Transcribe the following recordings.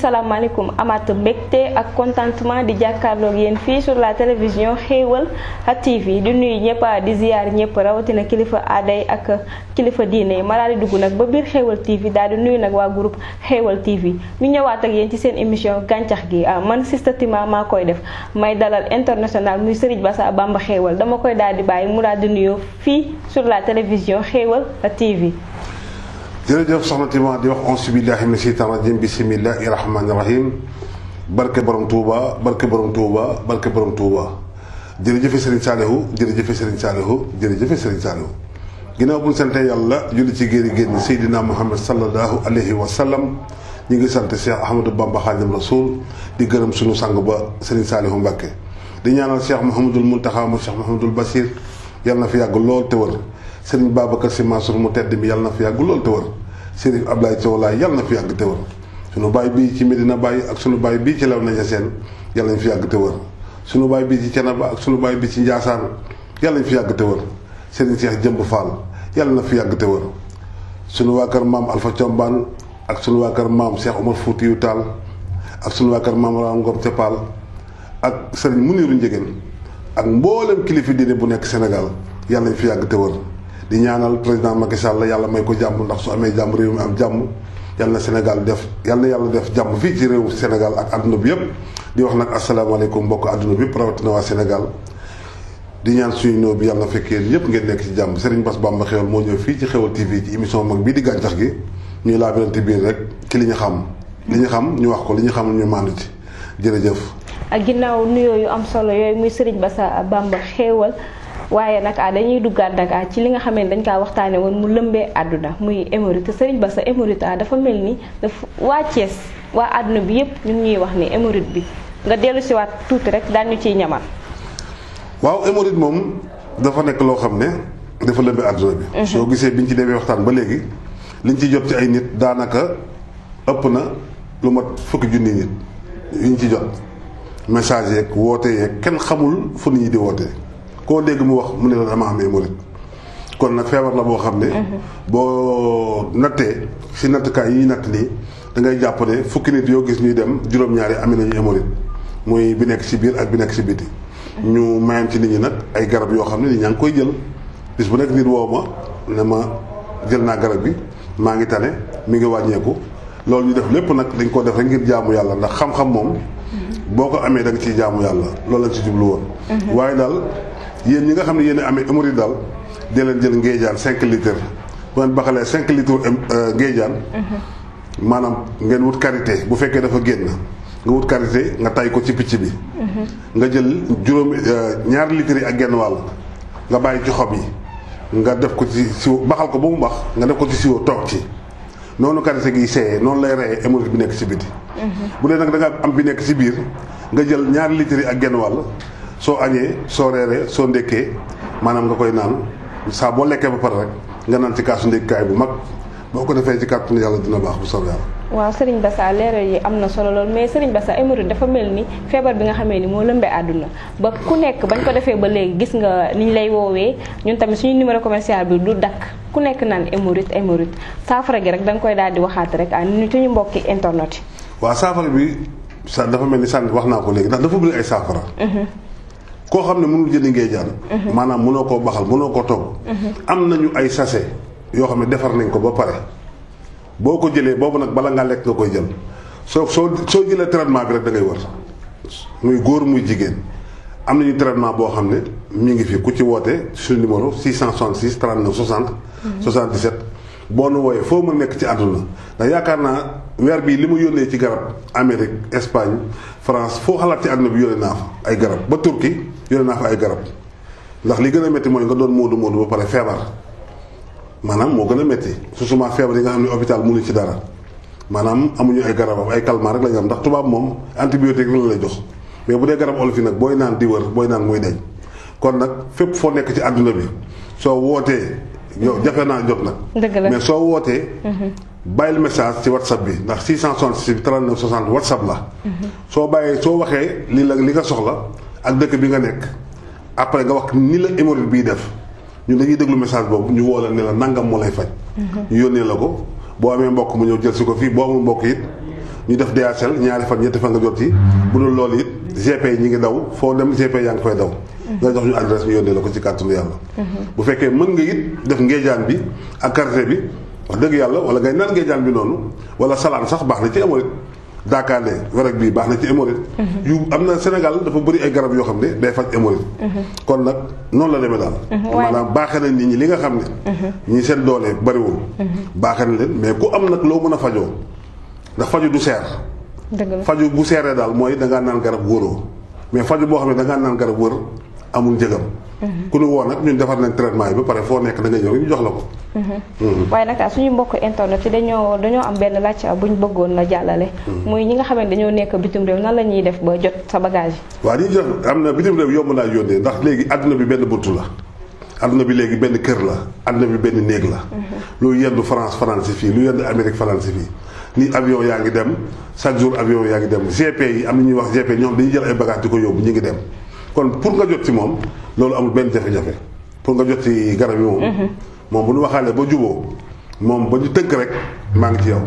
salaamaaleykum amaat mbégte ak contentement di jàkkaarloog yéen fii sur la télévision Xéewal TV di nuyu ñëpp di ziyaar ñëpp rawatina kilifa aaday ak kilifa diine yi ma daal di dugg nag ba biir Xéewal TV daal di nuyu nag waa groupe Xéewal TV ñu ñëwaat ak yéen ci seen émission gàncax gi man Sista Tima maa koy def may dalal international muy Serigne Bassa Bamba Xéewal dama koy daal di bàyyi mu daal di nuyoo fii sur la télévision Xéewal TV. jërëjëf soxna Tima di wax auzu billaahi mina sheytaani rajiim bismillaahi rahmaani rahiim barke borom Touba barke borom Touba barke borom Touba jërëjëf Serigne Saliou jërëjëf Serigne Saliou jërëjëf Serigne Saliou ginnaaw bu ñu sante yàlla julli ci géeri génn Seydina Muhammad sallallahu alayhi wa sallam ñu ngi sant Cheikh Ahmadou Bamba Xaadimu Rasuul di gërëm suñu sang ba Serigne Saliou Mbacké di ñaanal Cheikh Mouhamadul Mountakha mu Cheikh Mouhamadul Bassir yàlla na fi yàgg lool te wër Serigne Babacar Sy Mansour mu tedd mi yàlla na fi yàgg lool te wër Serigne Ablaye Thiaw Laye yàlla na fi yàgg te wër sunu baay bii ci Medina Baye ak sunu baay bii ci Léona Niassène yàlla nañ fi yàgg te wër sunu baay bii ci Thiénaba ak sunu baay bii ci Ndiassane yàlla nañ fi yàgg te wër Serigne Cheikh Jëmb Fall yàlla na fi yàgg te wër sunu waa kër maam Alpha Thiombane ak sunu waa kër maam Cheikh Omar Foutiyou Tall ak sunu waa kër maam Ram Ngom Thiépal ak Serigne Mounirou Ndiéguène ak mboolem kilifa diine bu nekk Sénégal yàlla nañ fi yàgg te wër di ñaanal président Macky Sall yàlla may ko jàmm ndax su amee jàmm réew mi am jàmm yàlla na Sénégal def yàlla na yàlla def jàmm fii ci réew Sénégal ak àdduna bi yëpp di wax nag asalaamaaleykum mbokk àdduna bi yëpp rawatina waa Sénégal di ñaan suñu ñëw bi yàlla na fekkee yëpp ngeen nekk ci jàmm Serigne Bass Bamba Xéewal moo ñëw fii ci Xéewal TV ci émission mag bii di gàncax gi ñuy laabirante biir rek ci li ñu xam ñu wax ko li ñu xamul ñu màndu ci jërëjëf. ak ginnaaw nuyoo yu am solo yooyu muy Serigne Bass Bamba Xéewal waaye nag dañuy duggaat nag ci li nga xam ne dañ kaa waxtaane woon mu lëmbee àdduna muy hémorroïde te Serigne Bass hémorroïde dafa mel ni dafa waa Thiès waa àdduna bi yëpp ñu ngi ñuy wax ni hémorroïde bi nga dellu si waat tuuti rek daan ñu ciy ñamal. waaw hémorroïde moom dafa nekk loo xam ne dafa lëmbee àdduna bi. soo gisee biñ ci demee waxtaan ba léegi liñ ci jot ci ay nit daanaka ëpp na lu mat fukki junni nit yuñ ci jot message yeeg woote yeeg kenn xamul fu nit ñi di wootee. koo dégg mu wax mu ne la dama am hémorroïde kon nag feebar la boo xam ne boo nattee si nattukaay yi ñuy natt nii da ngay jàpp ne fukki nit yoo gis ñuy dem juróom-ñaari amee nañu hémorroïde muy bi nekk si biir ak bi nekk si biti ñu mayam ci nit ñi nag ay garab yoo xam ne nit ñaa ngi koy jël bis bu nekk nit woo ma ne ma jël naa garab bi maa ngi tane mi ngi wàññeeku loolu ñu def lépp nag dañ ko def rek ngir jaamu yàlla ndax xam-xam moom boo ko amee da nga ciy jaamu yàlla loolu lañ ci jublu woon waaye daal yéen ñi nga xam ne yéen amee hémorroïde daal dee leen jël ngéejaan 5 litres bu ngeen baxalee 5 litres ngéejaan maanaam ngeen wut karité bu fekkee dafa génn nga wut karité nga tay ko ci picc bi nga jël ñaari litres yi ak genn wàll nga bàyyi ci xob yi nga def ko ci siwo baxal ko ba mu bax nga def ko ci siwo toog ci noonu karité gi seeyee noonu lay reyee hémorroïde bi nekk ci biti bu dee nag da nga am bi nekk ci biir nga jël ñaari litres yi ak genn wàll soo añee soo reeree soo ndékkee maanaam nga koy naan saa boo lekkee ba pare rek nga naan ci kaasu ndékkaay bu mag boo ko defee ci kàttanu yàlla dina baax bu soobee yàlla. waaw Serigne Bass leeral yi am na solo lool mais Serigne Bass hémorroïde dafa mel ni feebar bi nga xamee ni moo lëmbee àdduna ba ku nekk bañ ko defee ba léegi gis nga niñ lay woowee ñun tamit suñu numéro commercial bi du dakk ku nekk naan hémorroïde saafara gi rek da nga koy daal di waxaat rek ni suñu mbokki internet yi. waaw saafara bi dafa mel ni sànni wax naa ko léegi ndax dafa bëri ay saafara. koo xam ne mënul jëndi ngéejaan maanaam mënoo koo baxal mënoo koo togg am nañu ay sachet yoo xam ne defar nañ ko ba pare boo ko jëlee boobu nag bala ngaa lekk nga koy jël soo jëlee traitement bi rek da ngay wër muy góor muy jigéen am nañu traitement boo xam ne mi ngi fi ku ci woote suñu numéro 666 39 60 77 boo nu wooyee foo mën nekk ci àdduna ndax yaakaar naa weer bii li mu yónnee ci garab Amérique Espagne France foo xalaat ci àdduna bi yónnee naa fa ay garab ba Turquie yónnee naa fa ay garab ndax li gën a métti mooy nga doon moodu ba pare feebar maanaam moo gën a métti susuma feebar yi nga xam ne hôpital mënuñ ci dara maanaam amuñu ay garabam ay calmant rek la ñu am ndax tubaab moom antibiotique rek la lay jox mais bu dee garab olof yi nag booy naan di wër booy naan muy deñ kon nag fépp foo nekk ci àdduna bi soo wootee yow jafe naa jot nag mais soo wootee bàyyil message ci whatsapp bi ndax 666 39 60 whatsapp la soo bàyyee soo waxee li nga soxla ak dëkk bi nga nekk après nga wax ni la hémorroïde bii def ñun dañuy déglu message boobu ñu woo la ne la nangam moo lay faj ñu yónnee la ko boo amee mbokk mu ñëw jël si ko fii boo amul mbokk it ñu def DHL ñaari fan ñetti fan nga jot ci bu dul loolu it GP yi ñi ngi daw foo dem GP yaa ngi koy daw nga jox ñu adresse ñu yónnee la ko ci kàttanu yàlla bu fekkee mën nga it def ngeejaan bi ak karité bi wax dëgg yàlla wala ngay naan ngeejaan bi noonu wala salaan sax baax na ci hémorroïde daakaande werek bii baax na ci hémorroïde yu am na Sénégal dafa bëri ay garab yoo xam ne day faj hémorroïde kon nag noonu la demee daal maanaam baaxee na nit ñi li nga xam ne ñi seen doole bariwul baaxee na leen mais ku am nag loo mën a fajoo ndax faju du seer faju bu seeree daal mooy dangaa naan garab wóoroo mais faju boo xam ne dangaa naan garab wër amul njëgam ku ñu woo nag ñun defar nañ traitement yi ba pare foo nekk da ngay ñëw ñu jox la ko waaye nag suñu mbokk internet yi dañoo am benn laaj buñ bëggoon la jàllale muy ñi nga xam ne dañoo nekk bitim réew nan la ñuy def ba jot sa bagage yi waaw ñi jot am na bitim réew yomb naa yónnee ndax léegi àdduna bi benn buntu la àdduna bi léegi benn kër la àdduna bi benn néeg la lu yendu France si fii lu yendu Amérique si fii ni avion yaa ngi dem chaque jour avion yaa ngi dem GP yi am na ñuy wax GP ñoo xam dañuy jël ay bagage di ko yóbbu ñu ngi dem kon pour nga jot ci moom loolu amul benn jafe-jafe pour nga jot ci garab yi moom bu ñu waxaale ba juboo moom ba ñu tënk rek maa ngi ci yow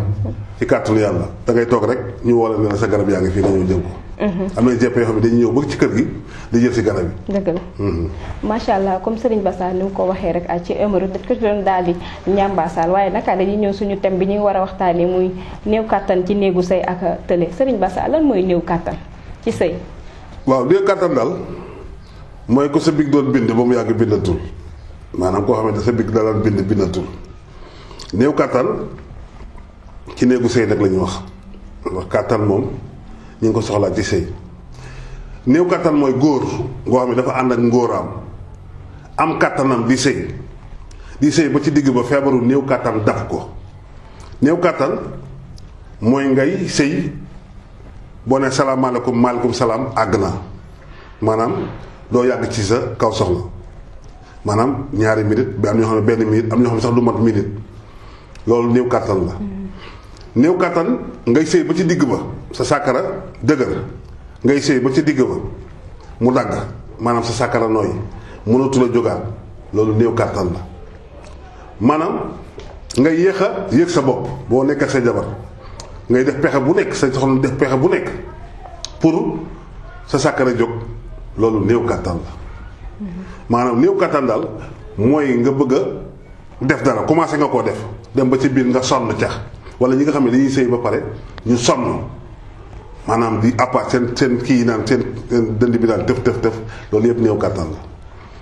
ci kàttanu yàlla da ngay toog rek ñu woo la ne la sa garab yaa ngi fii nañoo jël ko am na GP yoo xam ne dañuy ñëw ba ci kër gi di jël si garab yi dëgg la macha allah comme Serigne Bassa ni mu ko waxee rek ci hémorroïde daf ko doon daal di ñambaasaal waaye naka dañuy ñëw suñu thème bi ñu war a waxtaanee muy néew kàttan ci néegu sëy ak tële Serigne Bassa lan mooy néew kàttan ci sëy waaw néew kàttan daal mooy ko sa big doon bind ba mu yàgg bindatul maanaam koo xamante sa big da daan bindatul néew kàttan ci néegu sëy nag la ñu wax kàttan moom ñu ngi ko soxlaa ci sëy néew kàttan mooy góor ngoo xam ne dafa ànd ak ngóoraam am kàttanam di sëy ba ci digg ba feebaru néew kàttan daf ko néew kàttan mooy ngay sëy boo ne salaamaaleykum maaleykum salaam àgg na maanaam doo yàgg ci sa kaw soxla maanaam ñaari minute bi am ñoo xam ne benn minute am ñoo xam ne sax du mat minute loolu néew kàttan la néew kàttan ngay sëy ba ci digg ba sa sàkkara dëgër ngay sëy ba ci digg ba mu dagg maanaam sa sàkkara nooy mënatu la jógaat loolu néew kàttan la maanaam ngay yéex a yëg sa bopp boo nekk ak sa jabar ngay def pexe bu nekk sa soxna def pexe bu nekk pour sa sàkkara jóg loolu néew kàttan la maanaam néew kàttan daal mooy nga bëgg a def dara commencé nga koo def dem ba ci biir nga sonn ca wala ñi nga xam ne dañuy sëy ba pare ñu sonn maanaam di appaat seen kii yi naan seen dënd bi daan tëf loolu yëpp néew kàttan la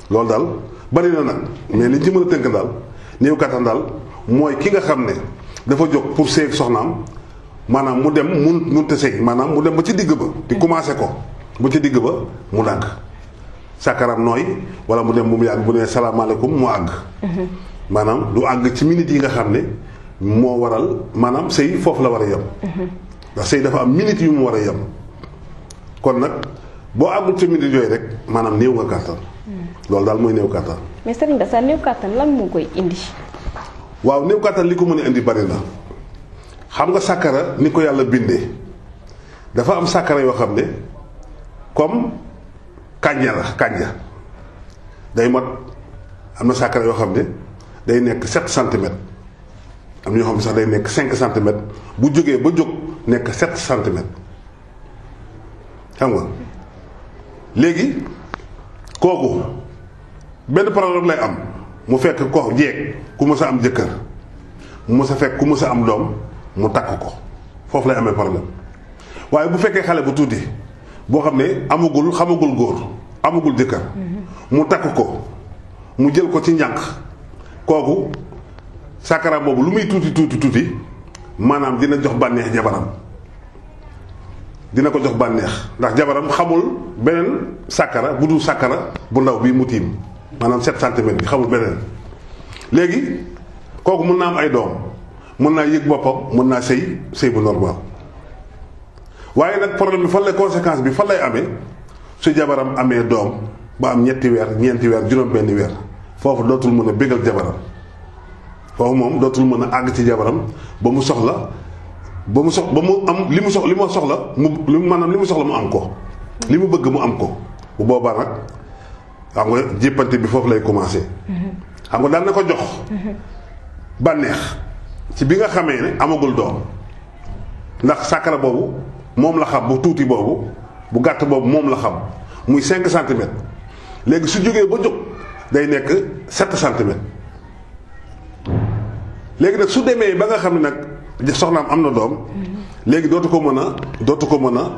loolu daal bari na nag mais liñ ci mën a tënk daal néew kàttan daal mooy ki nga xam ne dafa jóg pour sëy ak soxnaam maanaam mu dem munte sëy maanaam mu dem ba ci digg ba di commencé ko ba ci digg ba mu dàgg sàkkaram nooy wala mu dem mu yàgg bu ne salaamaaleykum mu àgg maanaam du àgg ci minutes yi nga xam ne moo waral maanaam sëy foofu la war a yem ndax sëy dafa am minutes yu mu war a yem kon nag boo àggul ci minutes yooyu rek maanaam néew nga kàttan loolu daal mooy néew kàttan mais Serigne Bassa néew kàttan lan moo koy indi waaw néew kàttan li ko mën a indi bari na xam nga sàkkara ni ko yàlla bindee dafa am sàkkara yoo xam ne comme kànja la kànja day mat am na sàkkara yoo xam ne day nekk 7 centimètres am na ñoo xam ne sax day nekk 5 centimètres bu jógee ba jóg nekk 7 centimètres xam nga léegi kooku benn problème lay am mu fekk ko jeeg ku mës a am jëkkër mu mës a fekk ku mës a am doom mu takk ko foofu lay amee problème waaye bu fekkee xale bu tuuti boo xam ne xamagul góor amagul jëkkër mu takk ko mu jël ko ci njànq kooku sàkkara boobu lu muy tuuti maanaam dina jox bànneex jabaram dina ko jox bànneex ndax jabaram xamul beneen sàkkara bu dul sàkkara bu ndaw bii mu tiim maanaam 7 centimètres bi xamul beneen léegi kooku mën naa am ay doom mën naa yëg boppam mën naa sëy bu normal waaye nag problème bi fan lay conséquence bi fan lay amee su jabaram amee doom ba am ñeenti weer ñeenti weer juróom benn weer foofu dootul mën a bégal jabaram foofu moom dootul mën a àgg ci jabaram ba mu soxla ba mu am li mu soxla maanaam li mu soxla mu am ko li mu bëgg mu am ko bu boobaa nag xam nga jéppante bi foofu lay commencé xam nga daan na ko jox bànneex ci bi nga xamee ne amagul doom ndax sàkkara boobu moom la xam bu tuuti boobu bu gàtt boobu moom la xam muy 5 centimètres léegi su jógee ba jóg day nekk 7 centimètres léegi nag su demee ba nga xam ne nag soxnaam am na doom léegi dootu ko mën a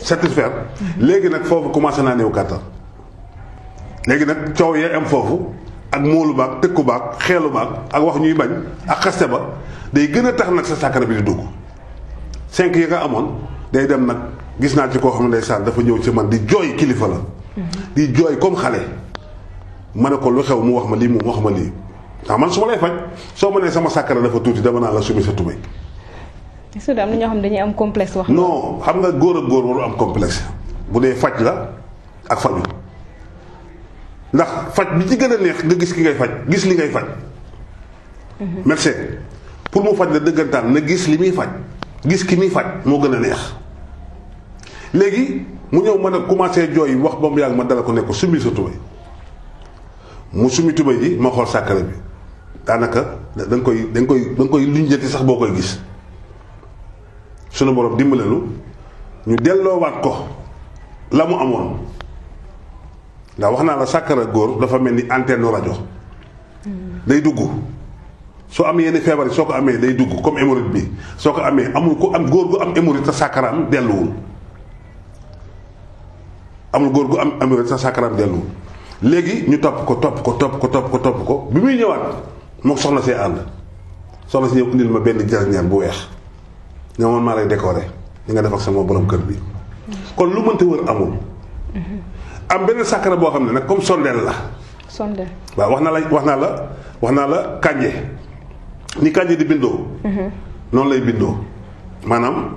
satisfaire léegi nag foofu commencé naa néew kàttan léegi nag coow yee am foofu ak móolu baag tëkku baag xeelu baag ak wax ñuy bañ ak xaste ba day gën a tax nag sa sàkkara bi di dugg 5 yi nga amoon day dem nag gis naa ci koo xam ne ndeysaan dafa ñëw ci man di jooy kilifa la di jooy comme xale ma ne ko lu xew mu wax ma lii moom wax ma lii ndax man su ma lay faj soo ma nee sama sàkkara dafa tuuti dama naa la sumi sa tubéy. est-ce que am na ñoo xam ne dañuy am complexe wax. non xam nga góor ak góor waru am complexe bu dee faj la ak faju ndax faj bi ci gën a neex nga gis ki ngay faj gis li ngay faj. médecin pour mu faj la dëggantaan na gis li muy faj gis ki muy faj moo gën a neex léegi mu ñëw mën a commencé jooy wax ba mu yàgg ma dala ko ne ko summi sa tubéy mu summi tubéy ji ma xool sàkkara bi daanaka da nga koy luñ jëti sax boo koy gis sunu borom dimbalelu ñu delloowaat ko la mu amoon ndax wax naa la sàkkara góor dafa mel ni antenne rajo day dugg soo amee yenn feebar yi soo ko amee day dugg comme hémorroïde bi soo ko amee amul ku am góor gu am hémorroïde sa sàkkaraam delluwul amul góor gu am hémorroïde sa sàkkaraam delluwul léegi ñu topp ko bi muy ñëwaat moo soxna see ànd soxna si ñëw indil ma benn jarañaan bu weex ñoo man maa lay décorer li nga def ak sama borom kër bi kon lu mënta wër amul am benn sàkkara boo xam ne nag comme sondeel la sondeel waaw wax naa la kànje ni kànje di bindoo noonu lay bindoo maanaam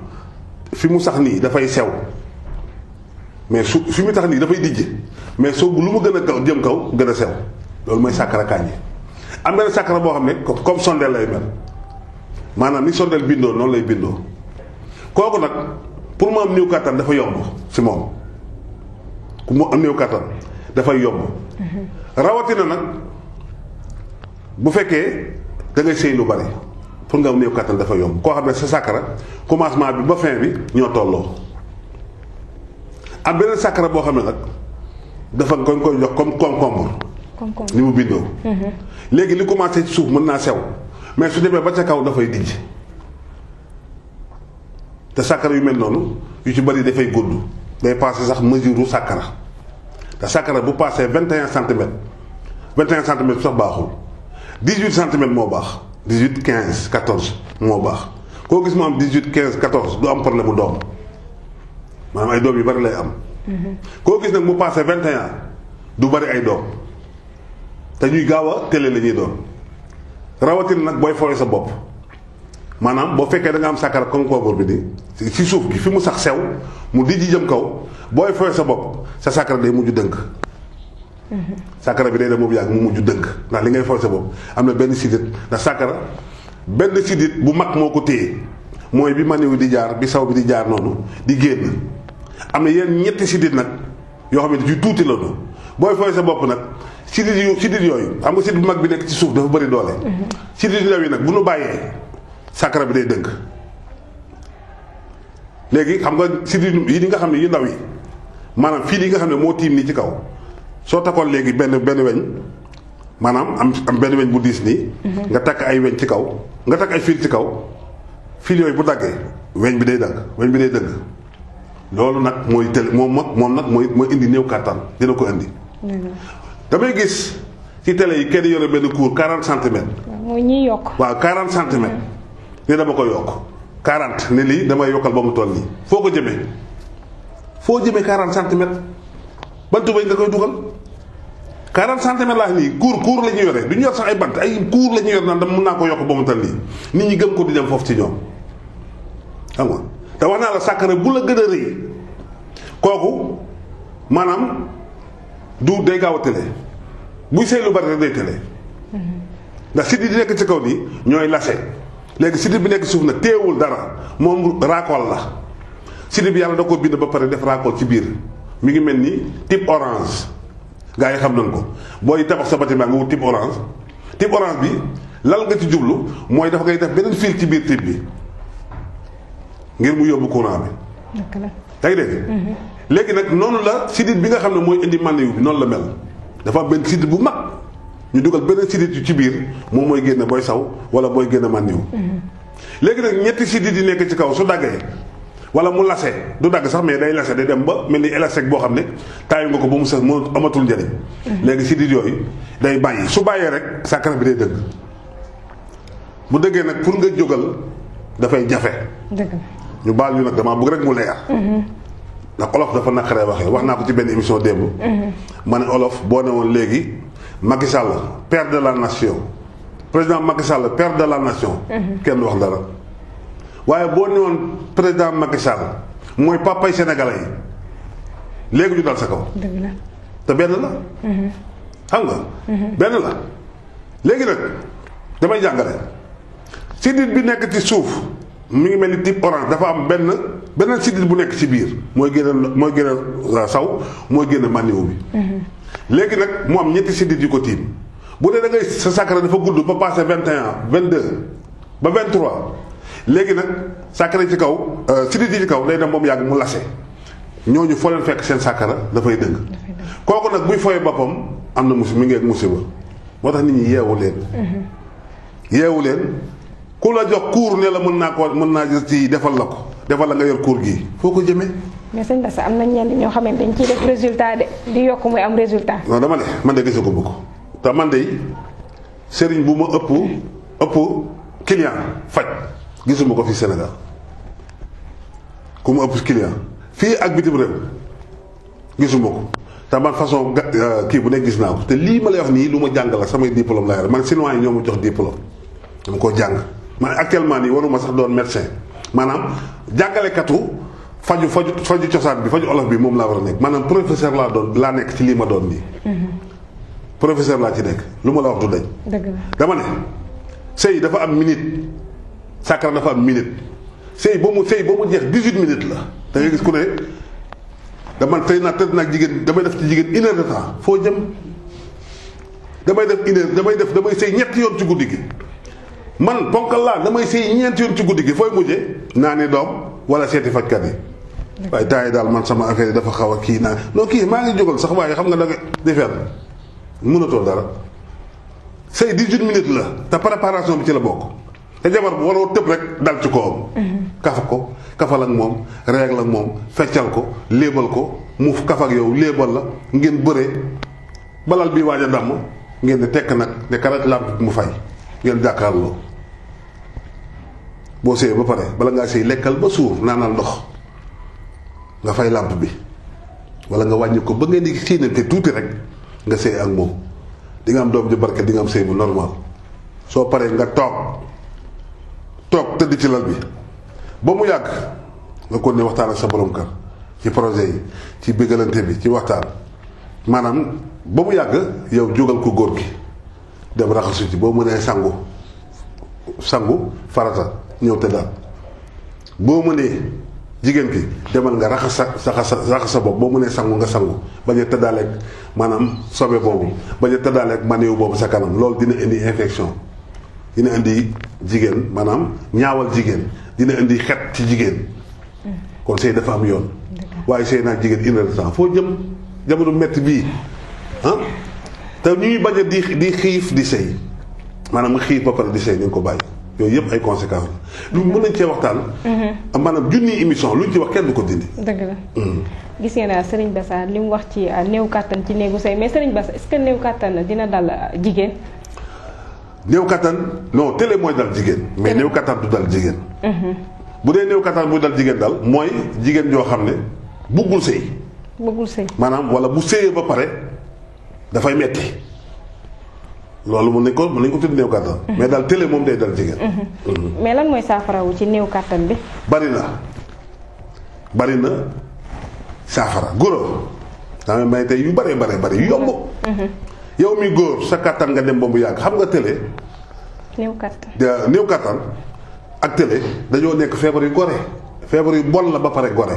fi mu sax nii dafay sew mais su fi mu tax nii dafay dijj mais soo lu mu gën a kaw jëm kaw gën a sew loolu mooy sàkkara kànje am benn sàkkara boo xam ne comme sondeel lay mel maanaam ni sondeel bindoo noonu lay bindoo kooku nag pour mu am néew kàttan dafa yomb si moom ku mu am néew kàttan dafay yomb rawatina nag bu fekkee da ngay sëy lu bari pour nga am néew kàttan dafa yomb koo xam ne sa sàkkara commencement bi ba fin bi ñoo tolloo am beneen sàkkara boo xam ne nag dafa nga koy jox comme concombre ni mu bindoo léegi li commencé ci suuf mën naa sew mais su demee ba ca kaw dafay dijj te sàkkara yu mel noonu yu ci bari dafay gudd day passé sax mesure sàkkara te sàkkara bu passé 21 centimètres 21 centimètres sax baaxul 18 centimètres moo baax 18 15 14 moo baax koo gis mu am 18 15 14 du am problème mu doom maanaam ay doom yu bari lay am koo gis nag mu passé 21 du bari ay doom te ñuy gaaw a télé la ñuy doon rawatina nag booy fooy sa bopp maanaam boo fekkee da nga am sàkkara concombre bi ni ci suuf gi fi mu sax sew mu dijji jëm kaw booy fooy sa bopp sa sàkkara day mujj dënk sàkkara bi day dem mu yàgg mu mujj dënk ndax li ngay fooy sa bopp am na benn sidit ndax sàkkara benn sidit bu mag moo ko téye mooy bi maniw di jaar bi saw bi di jaar noonu di génn am na yenn ñetti sidit nag yoo xam ne ci tuuti la doon booy fooy sa bopp nag sidit yooyu xam nga sidit bu mag bi nekk ci suuf dafa bëri doole sidit yooyu nag bu nu bàyyee sàkkara bi day dënk léegi xam nga sidit yi nga xam ne yu ndaw yi maanaam fii yi nga xam ne moo tiim nii ci kaw soo takkoon léegi benn weñ maanaam am benn weñ bu diis nii nga takk ay weñ ci kaw nga takk ay fil ci kaw fil yooyu bu daggee weñ bi day dëgg loolu nag mooy tël moom nag mooy indi néew kàttan dina ko indi damay gis ci télé yi kenn yore benn cours 40 centimètres mooy ñiy yokk waaw 40 centimètres ne dama ko yokk 40 ne lii damay yokkal ba mu toll nii foo ko jëmee 40 centimètres ban tubéy nga koy dugal 40 centimètres laa nii cours la ñu yore du ñu yor sax ay bant ay cours la ñu yor naan dama mën naa ko yokk ba mu toll nii nit ñi gëm ko di dem foofu ci ñoom xam nga te wax naa la sàkkara bu la gën a rëy kooku maanaam du day gaaw a télé buy sëy lu bari rek day télé ndax sidit di nekk ci kaw nii ñooy lase léegi sidit bi nekk suuf nag téewul dara moom raakool la sidit bi yàlla da ko bind ba pare def raakool ci biir mi ngi mel ni type orange gaa yi xam nañ ko booy tabax sa bâtiment nga wut type orange bi lal nga ci jublu mooy dafa ngay def beneen fil ci biir type bi ngir mu yóbbu courant bi. yaa ngi dégg. léegi nag noonu la sidit bi nga xam ne mooy indi maniw bi noonu la mel dafa am benn sidit bu mag ñu dugal beneen sidit yu ci biir moom mooy génne booy saw wala booy génne maniw. léegi nag ñetti sidit yi nekk ci kaw su daggee wala mu lase du dagg sax mais day lase day dem ba mel ni élastique boo xam ne taayu nga ko ba mu sax moo amatul njëriñ. léegi sidit yooyu day bàyyi su bàyyee rek sàkkara bi day dëgg bu dëggee nag pour nga jógal dafay jafe. ñu baal ñu nag damaa bëgg rek mu leer. ndax olof dafa naqaree waxee wax naa ko ci benn émission démb. ma ne olof boo ne woon léegi Macky Sall père de la nation président Macky Sall père de la nation. kenn wax dara waaye boo ne woon président Macky Sall mooy papay sénégalais yi léegi ñu dal sa kaw. te benn la. xam nga. benn la léegi nag damay jàngale sidit bi nekk ci suuf. mi ngi mel ni type orange dafa am benn sidit bu nekk ci biir mooy génne saw mooy génne maniwu bi. léegi nag mu am ñetti sidit yu ko tiim bu dee da ngay sa sàkkara dafa gudd ba passé 21 22 ba 23 léegi nag sàkkara ci kaw sidit yi ci kaw day dem moom yàgg mu lase ñooñu foo leen fekk seen sàkkara dafay dëng. kooku nag buy fooyee boppam am na mi ngi ak musiba moo tax nit ñi yeewu leen. yeewu leen. ku la jox cours ne la mën naa ci defal la nga yor cours gi foo ko jëmee. mais sëñ Bass am na ñenn ñoo xamante dañ ciy def résultat de di yokk muy am résultat. non dama ne man de gisoo ko bëgg te man de sëriñ bu ma ëpp client faj gisuma ko fii Sénégal ku ma ëpp client fii ak bitim réew gisuma ko te man façon kii bu nekk gis naa ko te lii ma lay wax nii lu ma jàng la samay diplôme la yore man chinois yi ñoo ma jox diplôme dama koo jàng. man actuellement nii waruma sax doon médecin maanaam jàngalekatu faju cosaan bi faju olof bi moom laa war a nekk maanaam professeur laa nekk ci lii ma doon nii. professeur laa ci nekk lu ma la wax du dañ. dëgg la dama ne sëy dafa am minute sàkkara dafa am minute sëy ba mu jeex 18 minutes la da ngay gis ku ne dama tey naa tëdd naag jigéen damay def ci jigéen 1 heure de temps foo jëm damay sëy ñetti yoon ci guddi gi. man bonkal laa damay sëy ñeenti yoon ci guddi gi fooy mujjee naa ni doom wala seeti fajkat yi waaye temps yi daal man sama affaire yi dafa xaw a kii naa non kii maa ngi jógal sax waaye xam nga da nga di fer mënatoo dara sëy 18 minutes la te préparation bi ci la bokk te jabar bu waroo tëb rek dal ci kawam. kafa ko kafal ak moom reegal ak moom feccal ko léebal ko mu kaf ak yow léebal la ngeen bëree balal bi waaj a damm ngeen di tekk nag ne karat lamp mu fay ngeen jàkkaarloo boo sëyee ba pare bala ngaa sëy lekkal ba suur naanal ndox nga fay làmp bi wala nga wàññi ko ba ngeen di siinante tuuti rek nga sëy ak moom di nga am doom ju barke di nga am sëy bu normal soo paree nga toog tëdd ci lal bi ba mu yàgg nga kon ne waxtaan ak sa borom kër ci projet yi ci béggalante bi ci waxtaan maanaam ba mu yàgg yow jógal ko góor gi dem raxasu ci boo mënee sangu farata ñëw tëddaat boo mënee jigéen ki demal nga raxas sa bopp boo mënee sangu nga sangu bañ a tëddaaleeg maanaam sobe boobu bañ a tëddaaleeg maniw boobu sa kanam loolu dina indi infection dina indi jigéen maanaam ñaawal jigéen dina indi xet ci jigéen kon sëy dafa am yoon waaye sëy naag jigéen une heure de temps foo jëm jamono metti bii te ñuy bañ a di xiif di sëy maanaam nga xiif ba pare di sëy ni nga ko bàyyi yooyu yëpp ay conséquences la lu mën nañ cee waxtaan maanaam junniy émission luñ ci wax kenn du ko dindi dëgg la gis ngeen naa Serigne Bass li mu wax ci néew kàttan ci néegu sëy mais Serigne Bass est-ce que néew kàttan dina dal jigéen néew kattan non télé mooy dal jigéen mais néew kattan du dal jigéen bu dee néew kattan buy dal jigéen dal mooy jigéen joo xam ne buggul sëy maanaam wala bu sëyee ba pare dafay metti loolu mën nañ ko tudd néew kattan mais daal télé moom day dal jigéen mais lan mooy saafarawu ci néew kattan bi bari na saafara góor dama may tey yu bari yu yomb yow mi góor sa kattan nga dem ba mu yàgg xam nga télé néew kattan ak télé dañoo nekk feebar yu gore feebar yu bon la ba pare gore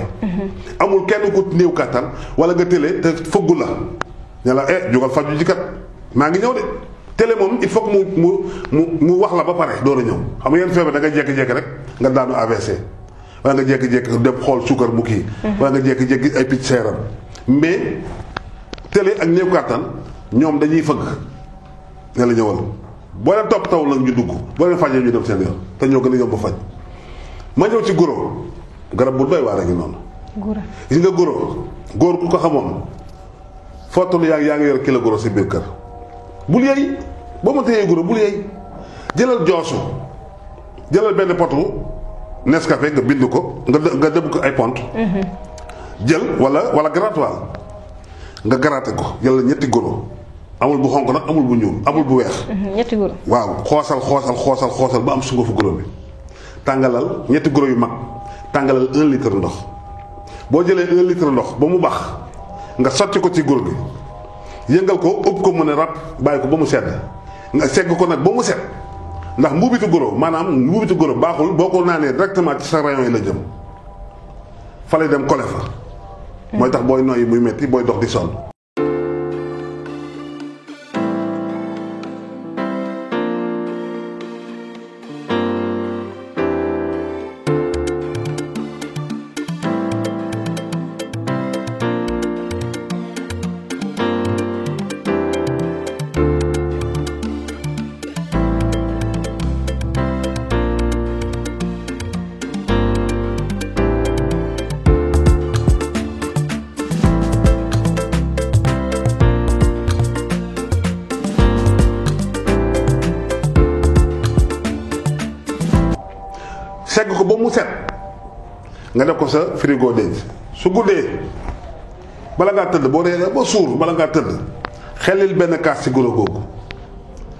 amul kenn ku néew kattan wala nga télé te fëggu la ne la jógal faju ji kat maa ngi ñëw de télé moom il faut que mu wax la ba pare door a ñëw xam nga yenn feebar da nga jékki-jékki rek nga daanu AVC wala nga jékki-jékki dem xool suukar mu kii wala nga jékki-jékki ay picc seeram mais télé ak néew kàttan ñoom dañuy fëgg ne la ñëwal boo leen topp taw nag ñu dugg boo leen fajee ñu dem seen yoon te ñoo gën a yomb faj ma ñëw ci goro garab bu doy waar a ngi noonu gis nga goro góor ku ko xamoon foo toll yaa ngi yor kilo goro si biir kër bul yeey boo ma téyee goro bul yeey jëlal joosu jëlal benn potu Nescafé nga bind ko nga dëbb ko ay pont jël wala grattoir nga gratter ko jël ñetti goro amul bu xonk nag amul bu ñuul amul bu weex ñetti goro waaw xoosal ba am sungufu goro bi tàngalal ñetti goro yu mag tàngalal 1 litre ndox boo jëlee 1 litre ndox ba mu bax nga sotti ko ci goro gi yëngal ko ëpp ko mu ne rab bàyyi ko ba mu sedd nga segg ko nag ba mu set ndax mbuubitu goro maanaam mbuubitu goro baaxul boo ko naanee directement ci sa rayon yi la jëm fa lay dem kole fa mooy tax booy noyyi muy metti booy dox di sonn segg ko ba mu set nga def ko sa frigo denc su guddee bala ngaa tëdd boo dee ba suur bala ngaa tëdd xelil benn kaas ci goro googu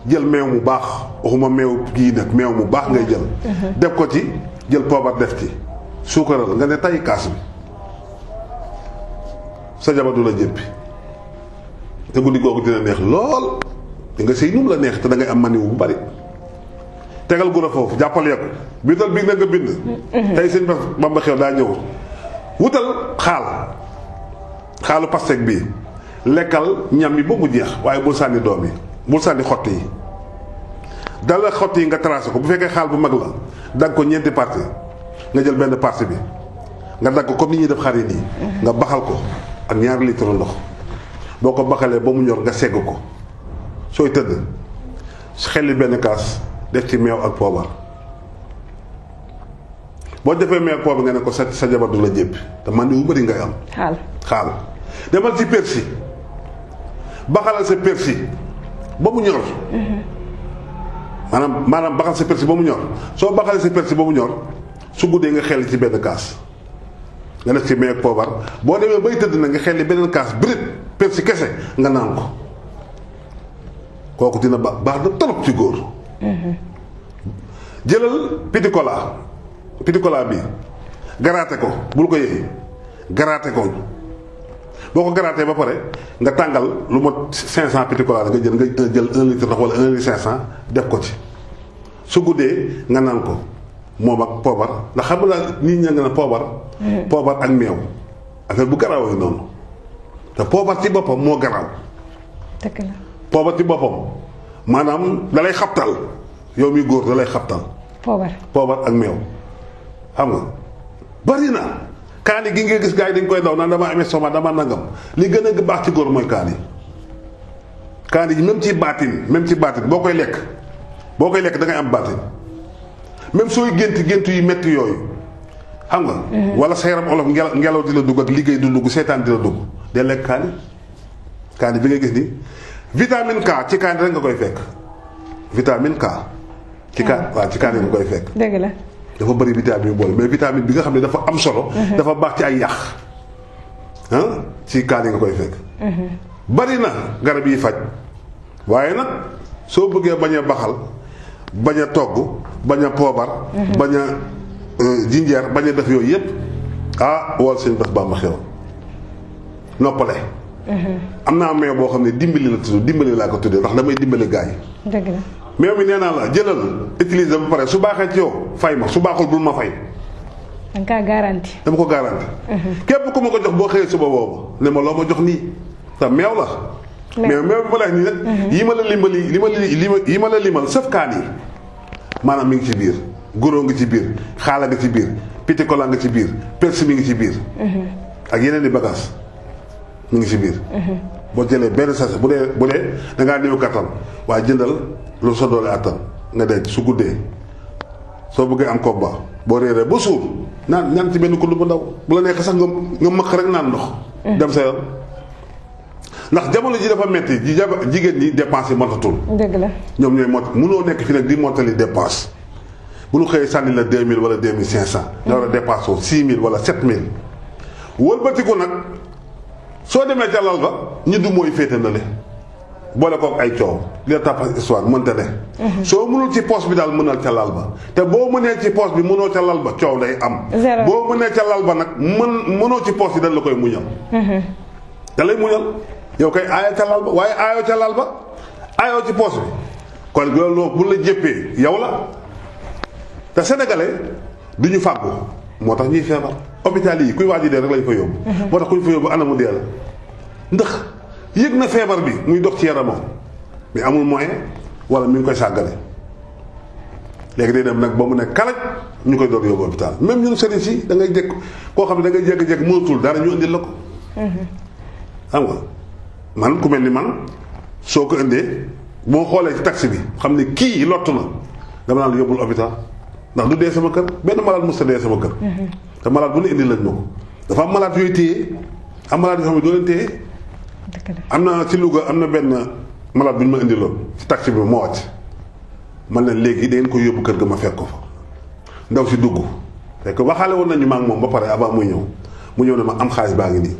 jël meew mu baax waxuma meew gii nag meew mu baax ngay jël def ko ci jël poobar def ci suukaral nga ne tay kaas bi sa jabar du la jëppi te guddi googu dina neex lool di nga sëy num la neex te da ngay am maniwu bu bari tegal guro foofu jàppal yëpp bindal bi na nga bind tey sëñ Bamba Xew daa ñëw wutal xaalu pastèque bii lekkal ñam yi ba mu jeex waaye bul sànni doom yi bul sànni xott yi dala xott yi nga tracé ko bu fekkee xaal bu mag la dagg ko ñeenti partie nga jël benn partie bi nga dagg ko comme ni ñuy def xarit yi nga baxal ko ak 2 litre ndox boo ko baxalee ba mu ñor nga segg ko sooy tëdd xelli benn kaas def ci meew ak poobar boo defee meew ak poobar nga ne ko sa jabar du la jéppi te man di wu bëri ngay am xaal demal ci persil baxalal sa persil ba mu ñor maanaam baxal sa persil ba mu ñor soo baxalee sa persil ba mu ñor su guddee nga xelli ci benn kaas nga def ci meew ak poobar boo demee bay tëdd na nga xelli beneen kaas brit persil kese nga naan ko kooku dina baax na trop ci góor jëlal petit cola bi garaate ko bul ko yëy garaate ko boo ko garaatee ba pare nga tàngal lu mot 500 petit cola nga jël 1 litre ndox wala 1 litre 500 def ko ci su guddee nga naan ko moom ak poobar ndax xam nga nit ñi nga ne poobar ak meew affaire bu garaaw yi noonu te poobar ci boppam moo garaaw poobar ci boppam maanaam dalay xabtal yow mi góor dalay xabtal poobar ak meew xam nga bari na kaani gi nga gis gars yi dañ koy daw naan dama amee soma dama nangam li gën a baax ci góor mooy kaani ji même ci baatin boo koy lekk da ngay am baatin même sooy gént yu metti yooyu xam nga wala sa yaram olof ngelaw di la dugg ak liggéey du dugg seetaan di la dugg de lekk kaani bi nga gis ni vitamine K ci kaani rek nga koy fekk vitamine K ci kaani nga koy fekk dëgg la dafa bëri vitamine yu boole mais vitamine bi nga xam ne dafa am solo dafa baax ci ay yàq ci kaani nga koy fekk bari na garab yi faj waaye nag soo bëggee bañ a baxal bañ a togg bañ a poobar bañ a jinjeer bañ a def yooyu yépp wol seen Bass Bamba Xew noppale am naa meew boo xam ne dimbali la tudd dimbali laa ko tuddee ndax damay dimbali gars yi dëgg la meew mi nee naa la jëlal utiliser ba pare su baaxee ci yow fay ma su baaxul bul ma fay danga kaa garanti dama ko garanti képp ku ma ko jox boo xëyee suba boobu ne ma loo ma jox nii te meew la meew bi ma la wax nii nag yi ma la limal sëf kaan yi maanaam mi ngi ci biir goro ngi ci biir xaala ngi ci biir petit cola nga ci biir persil mi ngi ci biir. ak yeneen i bagages mi ngi ci biir. boo jëlee benn sachet bu dee da ngaa néew kattan waaye jëndal lu sa doole attan nga denc su guddee soo bëggee am combat boo réeree ba suur naan ci benn kudd bu ndaw bu la nekk sax nga mëq rek naan ndox. dem sa yoon ndax jamono ji dafa metti jigéen ñi dépense yi motatul. dëgg la ñoom ñooy mënoo nekk fi nag di mottali dépense bu ñu xëyee sànni la 2000 wala 2500. nga war a dépense wu 6000 wala 7000 wëlbatiku nag. soo demee ca lal ba ñi du mooy féete na le boole kook ay coow li la tàppas histoire mënta ne. soo mënul ci poche bi daal mënal ca lal ba te boo mënee ci poche bi mënoo ca lal ba coow day am. boo mënee ca lal ba nag mënoo ci poche bi dañ la koy muñal. da lay muñal yow kay aayoo ca lal ba waaye aayoo ca lal ba aayoo ci poche bi kon loolu bu la jëppee yow la te sénégalais du ñu fàggu moo tax ñuy feebar. hôpital yi kuy waaj dee rek lañ fa yóbbu. moo tax kuñ fa yóbbu anamu dee la ndax yëg na feebar bi muy dox ci yaramam mais amul moyen wala mi ngi koy sàggale léegi day dem nag ba mu ne kalaj ñu koy door yóbbu hôpital même ñun sëriñ si da ngay jékk koo xam ne da ngay jékki-jékki mënatul dara ñu indil la ko. xam nga man ku mel ni man soo ko indee boo xoolee ci taxi bi xam ne kii lottu na dama naan la yóbbul hôpital ndax du dee sama kër benn malade mos a dee sama kër. te malade bu ne indi lañ ma ko dafa am malade yooyu téye am malade yoo xam ne doo leen téye. am na ci Louga am na benn malade bu ñu ma indiloon ci taxi bi moo wàcc man leen léegi da ngeen ko yóbbu kër ga ma fekk ko fa ndaw si dugg fekk waxaale woon nañu ma ak moom ba pare avant muy ñëw mu ñëw ne ma am xaalis baa ngi nii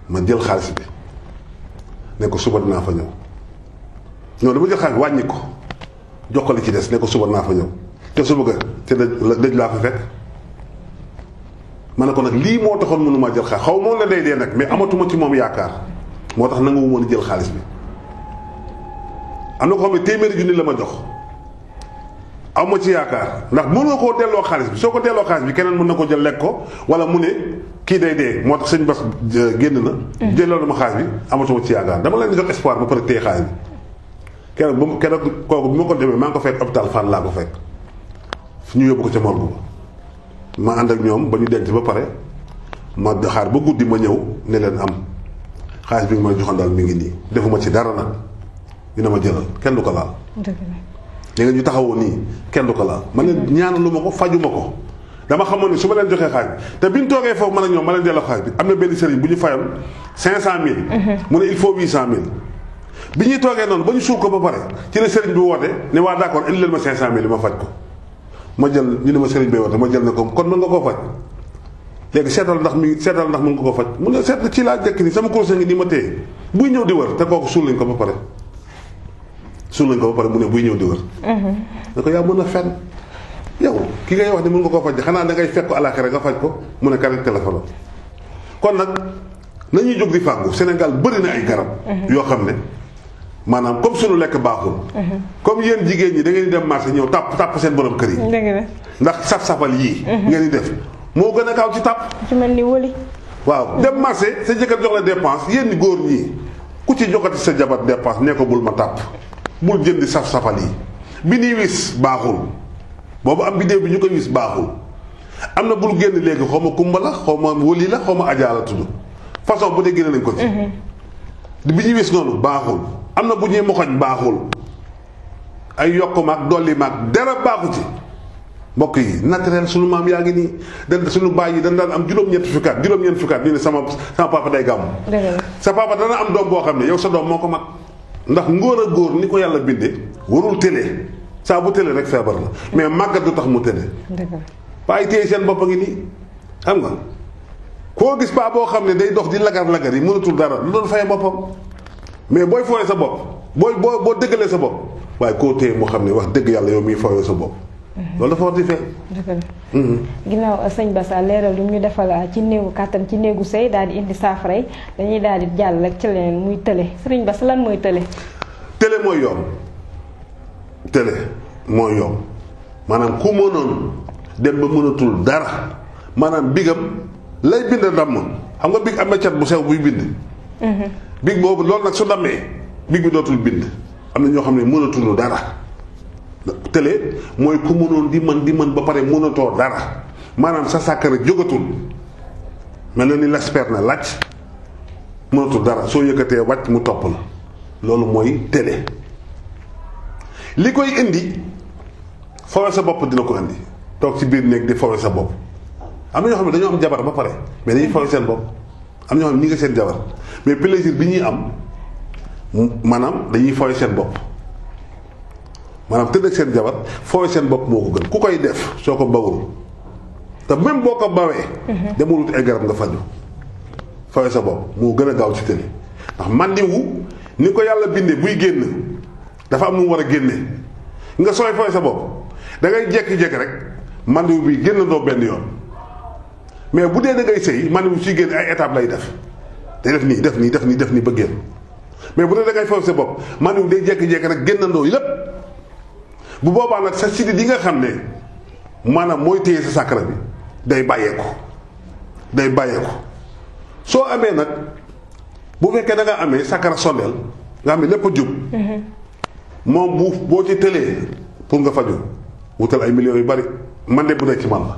ma jël xaalis bi ne ko suba dinaa fa ñëw non dama jël xaalis bi wàññi ko jox ko li ci des ne ko suba dinaa fa ñëw te suba ga te dëj laa fa fekk. ma ne ko nag lii moo taxoon mënumaa jël xaalis xaw moom la day dee nag mais amatuma ci moom yaakaar moo tax nangu wu mën jël xaalis bi am na ko xam ne téeméeri junni la ma jox aw ma ci yaakaar ndax mënoo koo delloo xaalis bi soo ko delloo xaalis bi keneen mën na ko jël lekk ko wala mu ne kii day dee moo tax sëñ Bass génn na delloo ma xaalis bi amatuma ci yaakaar dama leen di jox espoir ba pare téye xaalis bi keroog kooku bi ma ko demee maa ngi ko fekk hôpital Fann laa ko fekk ñu yóbbu ko ca morgue ba ma ànd ak ñoom ba ñu denc ba pare ma xaar ba guddi ma ñëw ne leen am xaalis bi nga ma joxoon daal mi ngi nii defuma ci dara nag dina ma jëlal kenn du ko laal. li nga ñu taxawoo nii kenn du ko laal ma leen ñaanalu ma ko fajuma ko dama xamoon ne su ma leen joxee xaalis bi te bi ñu toogee foofu man ak ñoom ma leen delloo xaalis bi am na benn sëriñ bu ñu fayoon 500000. mu ne il faut 800000. bi ñuy toogee noonu ba ñu suul ko ba pare ci la sëriñ bi woote ne waa d'accord indi leen ma 500000 ma faj ko. ma jël ñu ne ma sëriñ bay woote ma jël ne ko kon mën nga koo faj léegi seetal ndax mën nga koo faj mu ne seet ci laa jekk ni sama conseil ngi ni ma téye buy ñëw di wër te kooku suul nañ ko ba pare mu ne buy ñëw di wër. ne ko yaa mën a fen yow ki ngay wax ne mën nga koo faj xanaa da ngay fekk ko àllaaxira nga faj ko mu ne karit téléphone kon nag nañuy jóg di fàggu Sénégal bëri na ay garab yoo xam ne maanaam comme suñu lekk baaxul. comme yéen jigéen ñi da ngeen di dem marché ñëw tàpp seen borom kër yi. ndax saf-safal yii. ngeen di def moo gën a gaaw ci tàpp. ci mel ni wëli. waaw dem marché sa jëkkër jox la dépense yéen góor ñii ku ci joxati sa jabar dépense nee ko bul ma tàpp bul jëndi saf-safal yi bi ñuy wis baaxul boobu am bidéew bi ñu koy wis baaxul am na bul génn léegi xaw ma kumba la xaw ma wëli la xaw ma ajaa la tudd façon bu dee génne nañ ko ci. bi ñuy wis noonu baaxul. am na bu ñuy moxoñ baaxul ay yokk maag dolli maag dara baaxu ci mbokk yi naturel sunu maam yaa ngi nii sunu baay yi dañ daan am juróom-ñeent fukki at ñu ne sama papa day gàmm. sa papa dana am doom boo xam ne yow sa doom moo ko mag ndax ngóor a góor ni ko yàlla bindee warul télé saa bu télé rek feebar la mais màggat du tax mu télé. paa yi téye seen bopp a ngi nii xam nga koo gis paa boo xam ne day dox di lagar-lagar yi mënatul dara lu doon fay boppam. mais booy fooyee sa bopp boo dëggalee sa bopp waaye koo téye moo xam ne wax dëgg yàlla yow miy fooyee sa bopp. loolu dafa war di feeñ. ginnaaw sëñ Bassa leeral lu ñu defal ci néegu kàttan ci néegu sëy daal di indi saafara yi dañuy daal di jàll rek ci leneen muy tële sëriñ Bassa lan mooy tële. tële mooy yoon. tële mooy yoon maanaam ku mënoon dem ba mënatul dara maanaam bigam lay bind damm xam nga big am na cat bu sew buy bind. big boobu loolu nag su dammee big bi dootul bind am na ñoo xam ne mënatuñu dara télé mooy ku mënoon di mën ba pare mënatoo dara maanaam sa sàkkara jógatul mel na ni l'expert na laaj mënatul dara soo yëkkatee wàcc mu topp la loolu mooy télé. li koy indi fowe sa bopp dina ko indi toog ci biir néeg di fowe sa bopp am na ñoo xam ne dañoo am jabar ba pare mais dañuy fowe seen bopp am na ñoo xam ne ñi nga seen jabar mais plaisir bi ñuy am maanaam dañuy fowe seen bopp maanaam tëdd ak seen jabar fowe seen bopp moo ko gën ku koy def soo ko bawul te même boo ko bawee demul wuti ay garab nga faju fowe sa bopp moo gën a gaaw ci tëli ndax màndiwu ni ko yàlla bindee buy génn dafa am nu mu war a génne nga sooy fowe sa bopp da ngay jekki-jekki rek màndiwu bi génn doo benn yoon mais bu dee da ngay sëy màndiwu suy génn ay étape lay def day def nii def nii def nii def nii ba génn mais bu dee da ngay fowe sa bopp màndiwu day jekki-jekki rek génnandoo lépp bu boobaa nag sa sidit yi nga xam ne maanaam mooy téye sa sàkkara bi day bàyyeeku soo amee nag bu fekkee da nga amee sàkkara sondeel nga xam ne lépp a jub moom boo ci tëlee pour nga faju wutal ay millions yu bari man de bu dee ci man la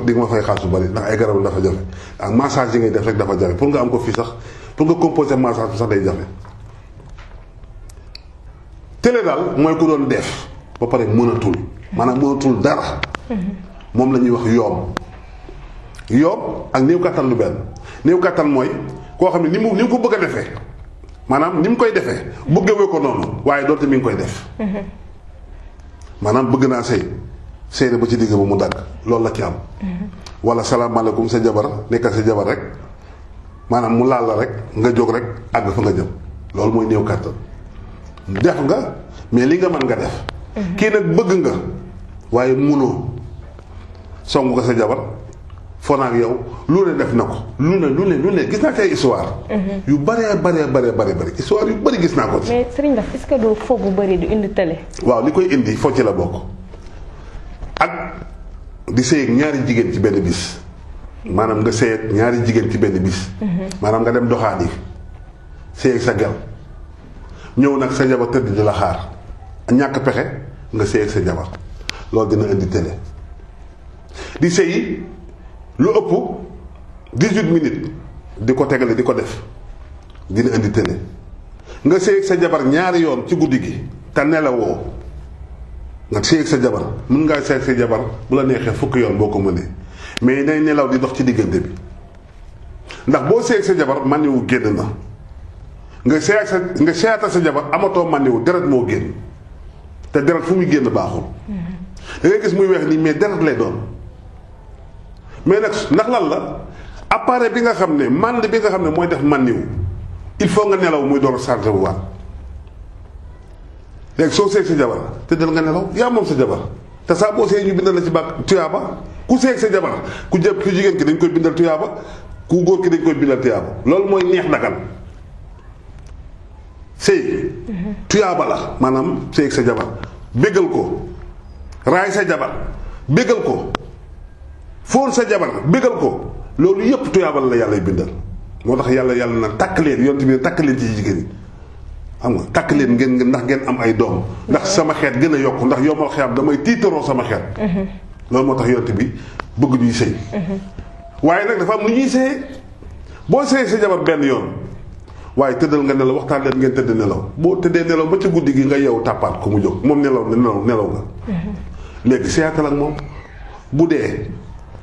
di nga ma fay xaalis bu bari ndax ay garab dafa jafe ak massage yi ngay def rek dafa jafe pour nga am ko fii sax pour nga composer massage bi sax day jafe télé daal mooy ku doon def ba pare mënatul maanaam mënatul dara moom la ñuy wax yoom ak néew kattan lu benn néew kattan mooy koo xam ne ni mu ko bëgg a defee maanaam ni mu koy defee bëggewee ko noonu waaye doonte mi ngi koy def maanaam bëgg naa sëy ba ci digg ba mu dagg loolu la ci am wala salaamaaleykum sa jabar nekkal sa jabar rek maanaam mu laal la rek nga jóg rek àgg fa nga jëm loolu mooy néew kattan def nga mais li nga mën nga def kii nag bëgg nga waaye munoo song nga sa jabar foo naa ak yow lu ne def na ko lu ne gis naa ci ay histoire yu bari histoire yu bari gis naa ko ci. mais Serigne Daf est-ce que du fo bu bari du indi télé. waaw li koy indi fo ci la bokk ak di sëy ak ñaari jigéen ci benn bis maanaam nga sëy ak ñaari jigéen ci benn bis maanaam nga dem doxaan yi sëy ak sa gel ñëw nag sa jabar tëdd di la xaar ñàkk pexe nga sëy ak sa jabar loolu dina indi télé di sëy lu ëpp 18 minutes di ko tegale di ko def dina indi télé nga sëy ak sa jabar ñaari yoon ci guddi gi te nelawoo nga sëy ak sa jabar mën ngaa sëy ak sa jabar bu la neexee fukki yoon boo ko mënee mais nay nelaw di dox ci diggante bi ndax boo sëy ak sa jabar maniwu génn na nga seeyatal sa jabar amatoo maniwu deret moo génn te deret fu muy génn baaxul da ngay gis muy weex nii mais deret lay doon mais nag ndax lan la appareil bi nga xam ne mànd bi nga xam ne mooy def maniwu il faut nga nelaw muy door a chargé bu waat léegi soo seeg sa jabar te dal nga nelaw yaa moom sa jabar te saa boo seeg ñu bindal la ci bàkk tuyaaba ku seeg sa jabar ku jigéen ki dañ koy bindal tuyaaba ku góor ki dañ koy bindal tuyaaba loolu mooy neex dagan sëy tuyaaba la maanaam seeg sa jabar béggal ko raay sa jabar béggal ko fóon sa jabar béggal ko loolu yépp tuyaaba la yàlla bindal moo tax yàlla na takk leen yonent bi takk leen ci jigéen ñi xam nga takk leen ngeen ndax ngeen am ay doom ndax sama xeet gën a yokk ndax yomal xeet damay tiitaroo sama xeet loolu moo tax yonent bi bëgg ñuy sëy waaye nag dafa am lu ñuy sëyee boo sëyee sa jabar benn yoon waaye tëddal nga nelaw waxtaan leen ngeen tëdd nelaw boo tëddee nelaw ba ca guddi gi nga yeewu tàppaat ko mu jóg moom nelaw nga léegi sëyaatal ak moom bu dee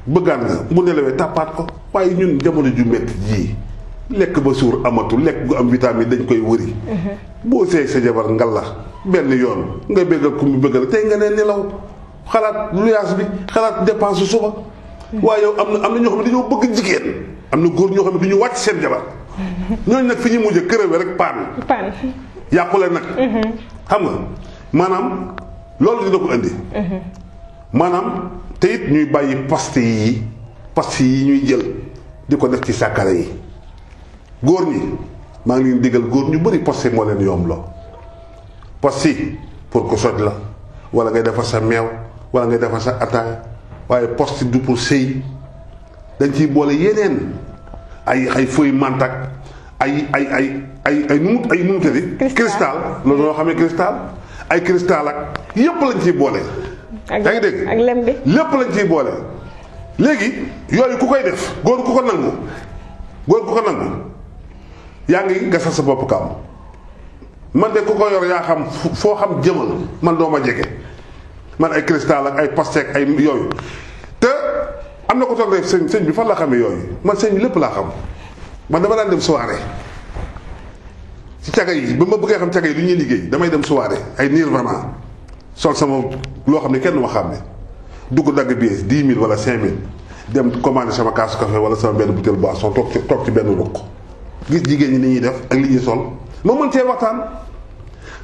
bëggaan nga bu nelawee tàppaat ko waaye ñun jamono ju metti jii lekk ba suur amatul lekk gu am vitamine dañ koy wëri boo seeg sa jabar ngal la benn yoon nga béggal ku mu béggal tey nga ne nelaw xalaat luyaas bi xalaat dépense suba waaye yow am na ñoo xam ne dañoo bëgg jigéen am na góor ñoo xam ne du ñu wàcc seen jabar ñooñu nag fi ñu mujj kërëwe rek paan yàqule nag xam nga maanaam loolu dina ko indi maanaam te it ñuy bàyyi paste yi ñuy jël di ko def ci sàkkara yi góor ñi maa ngi leen digal góor ñu bëri poste moo leen yomb loo poste yi pour ko soj la wala ngay defar sa meew wala ngay defar sa ataaya waaye poste du pour sëy dañ ciy boole yeneen ay feuille mantak ay numutadi cristal loolu loo xamee cristal ay cristal ak yépp lañ ciy boole yaa ngi dégg ak lem bi lépp lañ ciy boole. léegi yooyu ku koy def góor ku ko nangu yaa ngi gasal sa bopp kaam man de ku ko yor yaa xam foo xam jëmal man doo ma jege man ay cristal ak ay pastèque ay yooyu te am na ko toog rek sëñ bi fan la xamee yooyu man sëñ bi lépp laa xam man dama daan dem soirée ci caga yi ba ma bëggee xam caga yi lu ñuy liggéey damay dem soirée ay Nirvana sol sama loo xam ne kenn du ma xam ne dugg dagg bi 10 000 wala 5 000 dem commandé sama kaasu café wala sama benn butéel boisson toog ci benn ruq gis jigéen ñi ni ñuy def ak li ñuy sol ma mën cee waxtaan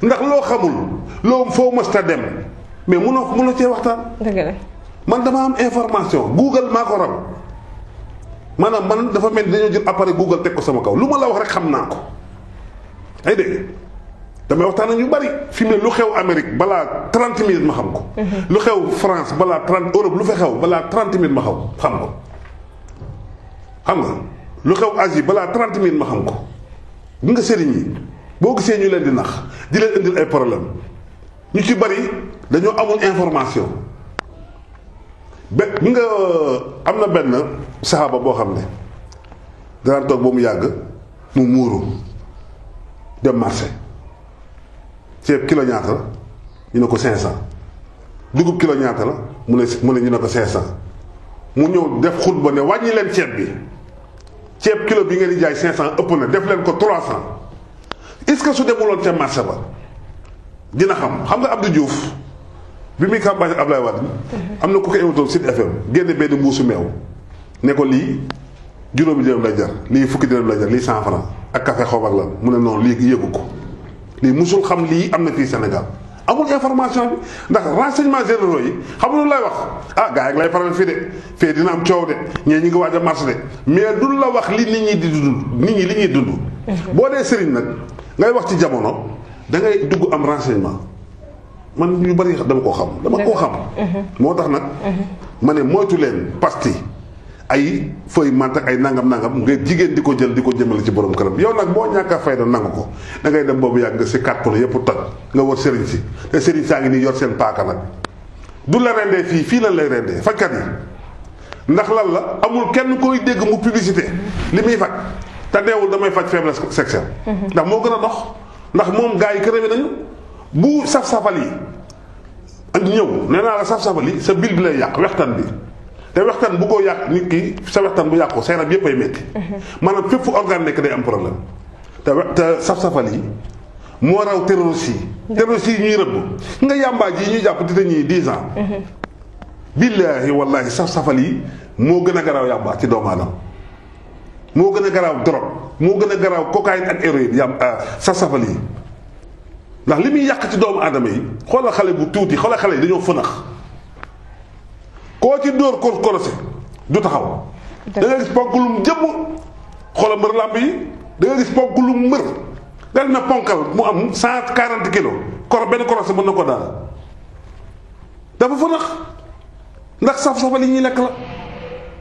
ndax loo xamul loo foo mës ta dem mais mënoo cee waxtaan. dëgg la man dama am information Google maa ko raw maanaam man dafa mel ni dañoo jël appareil Google teg ko sama kaw lu ma la wax rek xam naa ko ay dégg damay waxtaan ak ñu bari fi mu ne lu xew Amérique balaa 30 minutes ma xam ko. lu xew France balaa 30 Europe lu fa xew balaa 30 minutes ma xam ko xam nga lu xew Asie balaa 30 minutes ma xam ko bu nga sëriñ yi boo gisee ñu leen di nax di leen indil ay problème ñu ci bari dañoo amul information bi nga am na benn saxaaba boo xam ne danaan toog ba mu yàgg mu muuru dem marché ceeb kilo ñaata la ñu ne ko 500 dugub kilo ñaata la mu ne ñu ne ko 500 mu ñëw def xutba ne wàññi leen ceeb bi ceeb kilo bi ngeen di jaay 500 ëpp na def leen ko 300 est-ce que su demuloon ca marché ba dina xam nga Abdou Diouf bi muy campagne ak Ablaye Wade am na ku ko éwatoon Sud FM génne benn mbuusu meew ne ko lii juróomi dërëm lay jar lii fukki dërëm lay jar lii 100 francs ak café xaw ak la mu ne noonu lii yëgu ko lii musul xam lii am na fii Sénégal amul information bi ndax renseignements généraux yi xam lu lay wax gars yi lay faral fii de fii dina am coow de ñee ñi ngi waaj a marché de mais du la wax li nit ñi di dund nit ñi li ñuy dund boo dee sëriñ nag ngay wax ci jamono da ngay dugg am renseignement man yu bari dama koo xam moo tax nag ma ne moytu leen pasti ay feuille mant ak ay nangam nga jigéen di ko jël di ko jëmale ci borom këram yow nag boo ñàkk a fayda nangu ko da ngay dem boobu yàgg nga si 4 pono yëpp toj nga war sëriñ si te sëriñ saa ngi nii yor seen paaka nag du la rendee fii lan lay rendee fajkat yi ndax lan la amul kenn koy dégg mu publicité li muy faj te neewul damay faj faiblesse sexuelle ndax moo gën a dox ndax moom gars yi kërëwe nañu bu saf-safal yi ak ñëw nee naa la saf-safal yi sa bil bi lay yàq wextaan bi te wextaan bu ko yàq nit ki sa wextaan bu yàqu sa yaram yépp ay métti maanaam fépp fu organe nekk day am problème te saf-safal yi moo raw terroriste yi ñuy rëbb nga yàmbaa ji yi ñuy jàpp te ñuy 10 ans billaahi wallaahi saf-safal yi moo gën a garaaw yàmbaa ci doomu aadama moo gën a garaaw drogue moo gën a garaaw cocaïne ak héroïne saf-safal yi ndax li muy yàq ci doomu aadama yi xoolal xale bu tuuti xoolal xale yi dañoo fënax koo ci dóor korosé du taxaw da nga gis ponk lu mu jëmm xoolal mbër làmb yi da nga gis ponk lu mu mbër dal na ponkal mu am 140 kilos benn korosé mën na ko daal dafa fënax ndax saf-safal yi ñuy lekk la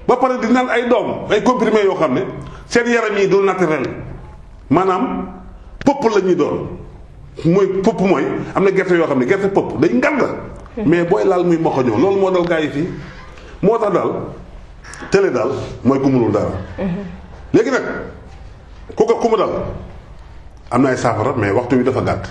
ba pare di naan ay doom ay comprimés yoo xam ne seen yaram yi du naturel maanaam pëpp la ñuy doon mooy pëpp mooy am na gerte yoo xam ne gerte pëpp dañ ngand mais booy laal muy moxoñoo loolu moo dal gaa yi fii moo tax daal télé daal mooy ku mënul dara léegi nag ku mu dal am na ay saafara mais waxtu wi dafa gàtt.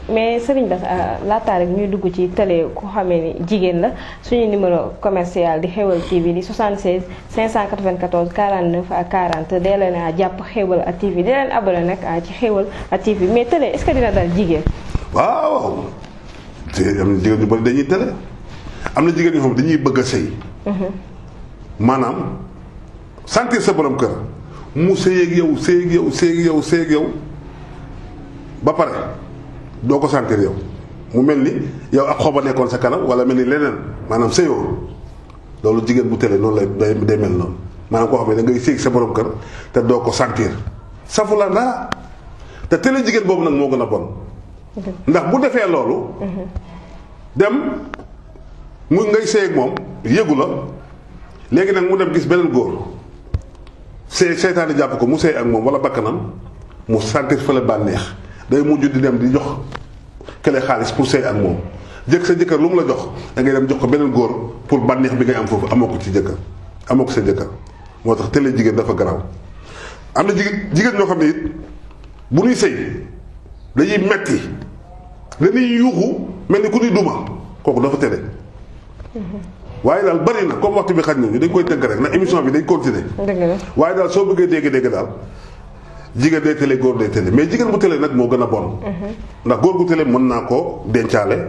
mais Serigne Bass laataa rek ñuy dugg ci télé ku xamee ni jigéen la suñu numéro commercial di Xéwal TV di 76 594 49 à 40 dee leen a jàpp Xéwal a TV dee leen abonné nag ci Xéwal a TV mais télé est-ce que dina dal jigéen. waaw te am na jigéen ñu bari dañuy télé am na jigéen ñoo xam dañuy bëgg a sëy. maanaam sentir sa borom kër mu sëy ak yow. ba pare doo ko sentir yow mu mel ni yow ak xoba nekkoon sa kanam wala mel ni leneen maanaam sëyoo loolu jigéen bu télé noonu lay day mel noonu maanaam koo xam ne da ngay séeg sa borom kër te doo ko sentir safu la dara te télé jigéen boobu nag moo gën a bon ndax bu defee loolu dem mu ngay sëy ak moom yëgu la léegi nag mu dem gis beneen góor seytaane jàpp ko mu sëy ak moom wala bakkanam mu sentir fële bànneex day mujj di dem di jox kële xaalis pour sëy ak moom sa jëkkër lu mu la jox da ngay dem jox ko beneen góor pour bànneex bi ngay am foofu amoo ko ci jëkkër amoo ko sa jëkkër moo tax télé jigéen dafa garaaw. am na jigéen ñoo xam ne it bu ñuy sëy dañuy metti dañuy yuuxu mel ni ku ñuy duma kooku dafa télé. waaye daal bari na comme waxtu bi xaj nañu dañ koy tënk rek ndax émission bi dañ continuer. waaye daal soo bëggee dégg daal jigéen day télé góor day télé mais jigéen bu télé nag moo gën a bon. ndax góor gu télé mën naa koo dencaale.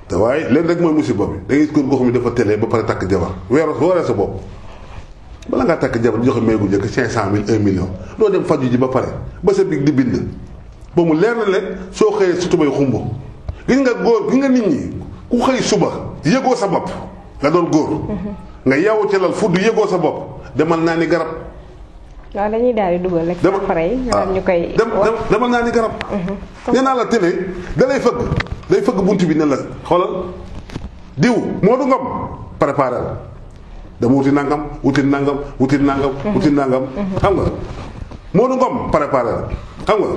te waaye leen rek mooy musiba bi da ngay gis góor goo xam ne dafa télé ba pare takk jabar weeree sa bopp. bala ngaa takk jabar joxe meegu njëkk 500000 1 million doo dem faju ji ba pare ba sa big di bind ba mu leer na le soo xëyee su tubay xumb gis nga góor gis nga nit ñi ku xëy suba yëgoo sa bopp nga doon góor nga yeewu ci lal fudd yëgoo sa bopp demal naa ni garab. waaw dañuy daal di dugal rek. après ñu koy demal naa ni garab. nee naa la télé da lay fëgg day fëgg bunt bi ne la xoolal diw moo du ngom préparé la dama wuti nangam wuti nangam wuti nangam. wuti nangam. xam nga Modou Ngom préparé la xam nga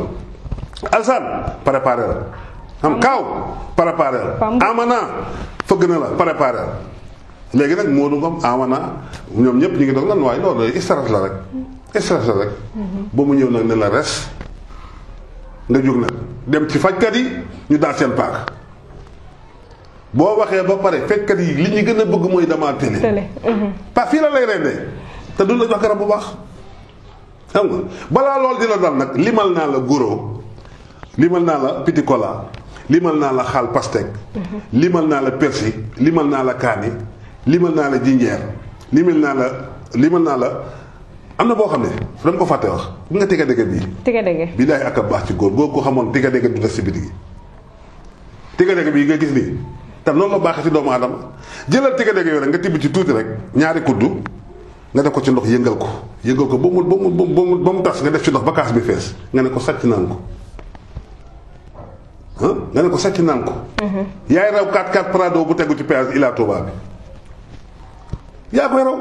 Alsane préparé la xam Kaaw préparé la Amana fëgg na la préparé la léegi nag Modou Ngom Amana ñoom ñëpp ñu ngi doon lan waaye loolu stress la rek stress la rek. ba mu ñëw nag ne la res nga jóg nag dem ci fajkat yi ñu daal seen paak. boo waxee ba pare fekkat yi li ñu gën a bëgg mooy damaa télé. pas fii la lay rendee te du la jox garab bu baax. xam nga balaa loolu dina dal nag limal naa la guro limal naa la petit cola limal naa la xaal pastèque. limal naa la persil limal naa la kaani limal naa la jinjeer limal naa la am na boo xam ne dama ko fàtte wax bu nga tiga dégg bii. tiga dégg bii daay ak a baax ci góor ko xamoon tiga dégg du des si biti gi tiga dégg bii nga gis nii. te noonu la baaxee ci doomu aadama jëlal tiga dégg yooyu rek nga tibb ci tuuti rek ñaari kuddu nga def ko ci ndox yëngal ko ba mu tas nga def ci ndox ba kaas bi fees nga ne ko sàcc naan ko nga ne ko sàcc naan ko. yaay raw 4x4 Prado bu tegu ci péage Ila Touba bi yaa koy raw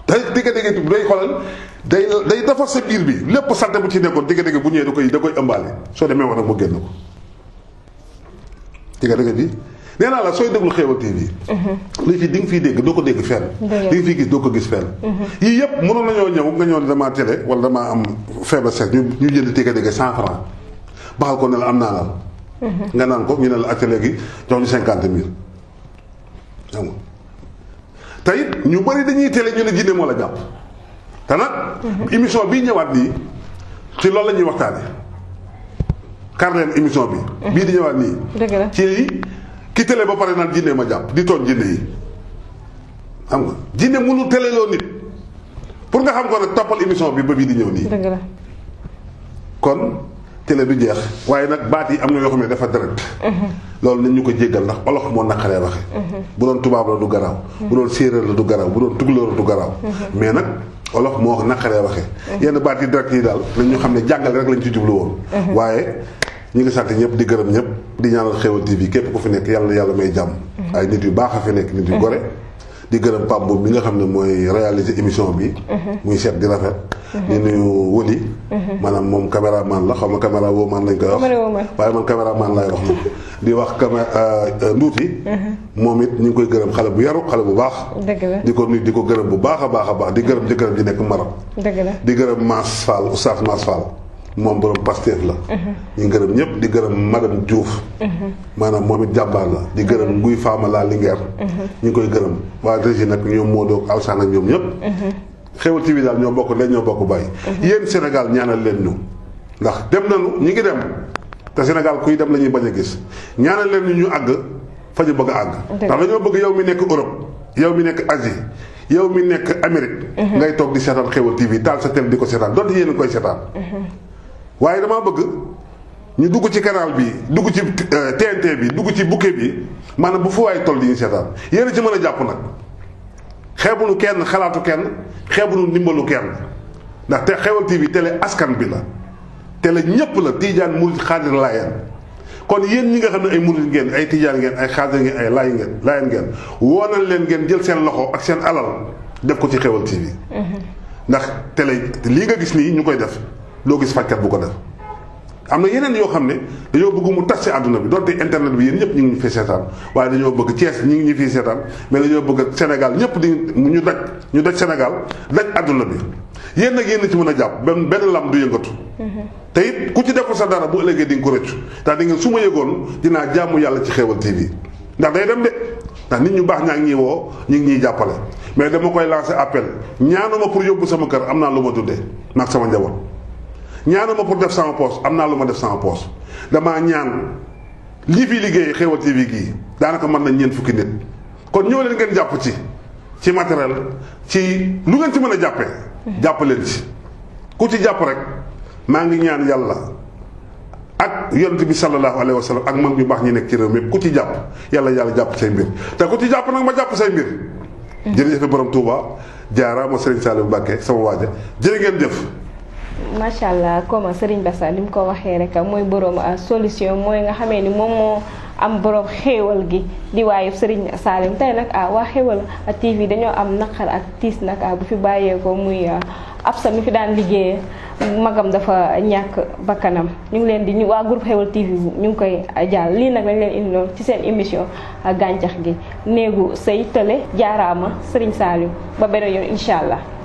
day tiga dégg day xoolal day defar sa biir bi lépp salte bu ci nekkoon tiga dégg bu ñëwee da koy ëmbaale soo demee wax nag mu génn ko tiga dégg bi. nee naa la sooy déglu Xéewal TV. li fi di nga fiy dégg doo ko dégg fenn. li nga fiy gis doo ko gis fenn. yii yëpp mënoon nañoo ñëw nga ñëw ne damaa télé wala damaa am feebar sec ñu jënd tiga dégg 100 francs baxal ko ne la am naa la. nga naan ko ñu ne la ak léegi jox ñu 50000. xam nga te it ñu bëri dañuy télé ñu ne jinne moo la jàpp te nag. émission bii ñëwaat nii ci loolu la ñuy waxtaane kar leen émission bi. bii di ñëwaat nii. dëgg la ci. ki télé ba pare naan jinne ma jàpp di tooñ jinne yi xam nga jinne mënu télé loo nit pour nga xam ko nag toppal émission bi ba bii di ñëw nii. dëgg la kon télé du jeex waaye nag baat yi am na yoo xam ne dafa direct. loolu nañ ñu ko jéggal ndax olof moo naqaree waxe bu doon tubaab la du garaaw. bu doon séeréer la du garaaw bu doon tukulóor la du garaaw. mais nag olof moo naqaree waxe yenn baat yi direct yi daal nañ ñu xam ne jàngale rek lañ ci jublu woon. waaye. ñu ngi sant ñëpp di gërëm ñëpp di ñaanal Xéewal TV képp ku fi nekk yàlla na yàlla may jàmm. ay nit yu baax a fi nekk nit yu gore. di gërëm Pape Mboup mi nga xam ne mooy réaliser émission bi. muy seet di rafet. di nuyu Wëli. maanaam moom caméraman la xaw ma caméra woman lañ koy wax. waaye man caméraman laay wax moom. di wax Nduuti. moom it ñu ngi koy gërëm xale bu yaru xale bu baax. dëgg la di ko nuyu di ko gërëm bu baax a baax di gërëm jëkkëram ji nekk Maroc. dëgg la di gërëm Mass Fall Oustaz Mass Fall. moom borom Pastef la. ñu ngi gërëm ñëpp di gërëm madame Diouf. maanaam moom it jàmbaar la di gërëm Nguy Fama la Linguère. ñu ngi koy gërëm waa régie nag ñoom Modou ak Alsane ak ñoom ñëpp. Xéewal TV daal ñoo bokk leen ñoo bokk bàyyi. yéen Sénégal ñaanal leen ñu ndax dem nañu ñi ngi dem te Sénégal kuy dem la ñuy bañ a gis ñaanal leen ñu àgg fa ñu bëgg a àgg. ndax dañoo bëgg yow mi nekk Europe yow mi nekk Asie yow mi nekk Amérique. ngay toog di seetaan Xéewal TV taal sa télé di ko seetaan donte yéen a koy seetaan. waaye damaa bëgg ñu dugg ci canal bi dugg ci TNT bi dugg ci bouquet bi maanaam bu fu waay toll di ñu seetaan yéen a ci mën a jàpp nag xeebunu kenn xalaatu kenn xeebunu ndimbalu kenn ndax te Xéewal TV télé askan bi la télé ñépp la tiijaan murit xaadir laayeen kon yéen ñi nga xam ne ay murit ngeen ay tiijaan ngeen ay xaadir ngeen ay laayeen ngeen woonal leen ngeen jël seen loxo ak seen alal def ko ci Xéewal TV ndax télé lii nga gis nii ñu koy def loo gis fajkat bu ko def am na yeneen yoo xam ne dañoo bëgg mu tas ci àdduna bi donte internet bi yéen ñëpp ñu ngi ñu fi seetaan waaye dañoo bëgg Thiès ñu ngi ñu fiy seetaan mais dañoo bëgg Sénégal ñëpp di ñu daj Sénégal daj àdduna bi yéen nag yéen ci mën a jàpp benn lam du yëngatu. te it ku ci deful sa dara bu ëllëgee di nga ko rëccu ndax di nga su ma yëgoon dinaa jaamu yàlla ci Xéewal TV ndax day dem de ndax nit ñu baax ñaa ngi ñuy woo ñu ngi ñuy jàppale mais dama koy lancer appel ñaanuma pour yóbbu sama kër am naa lu ma dundee nag sama njaboot. ñaanuma pour def sama poche am naa lu ma def sama poche damaa ñaan lii fi liggéey Xéewal TV gii daanaka mën nañ ñeent fukki nit kon ñëw leen ngeen jàpp ci matériel ci lu ngeen ci mën a jàppee. jàpp leen ci ku ci jàpp rek maa ngi ñaan yàlla ak yonent bi sallallahu alayhi wa sallam ak mag ñu baax ñi nekk ci réew mi ku ci jàpp yàlla jàpp say mbir te ku ci jàpp nag ma jàpp say mbir. jërëjëf borom Touba jaaraama Serigne Saliou Mbacké sama waaja jërë ngeen jëf. macha allah comme Serigne Bassa li mu ko waxee rek mooy borom solution mooy nga xamee ni moom moo am borom xéewal gi di waayu Serigne Salim tey nag waa Xéewal TV dañoo am naqar ak tiis nag bu fi bàyyeekoo muy Absa mi fi daan liggéeyee magam dafa ñàkk bakkanam ñu ngi leen di waa groupe Xéewal TV ñu ngi koy jàll lii nag lañ leen indi noonu ci seen émission gàncax gi néegu sëy tële jaaraama Serigne Saliou ba beneen yoon incha allah.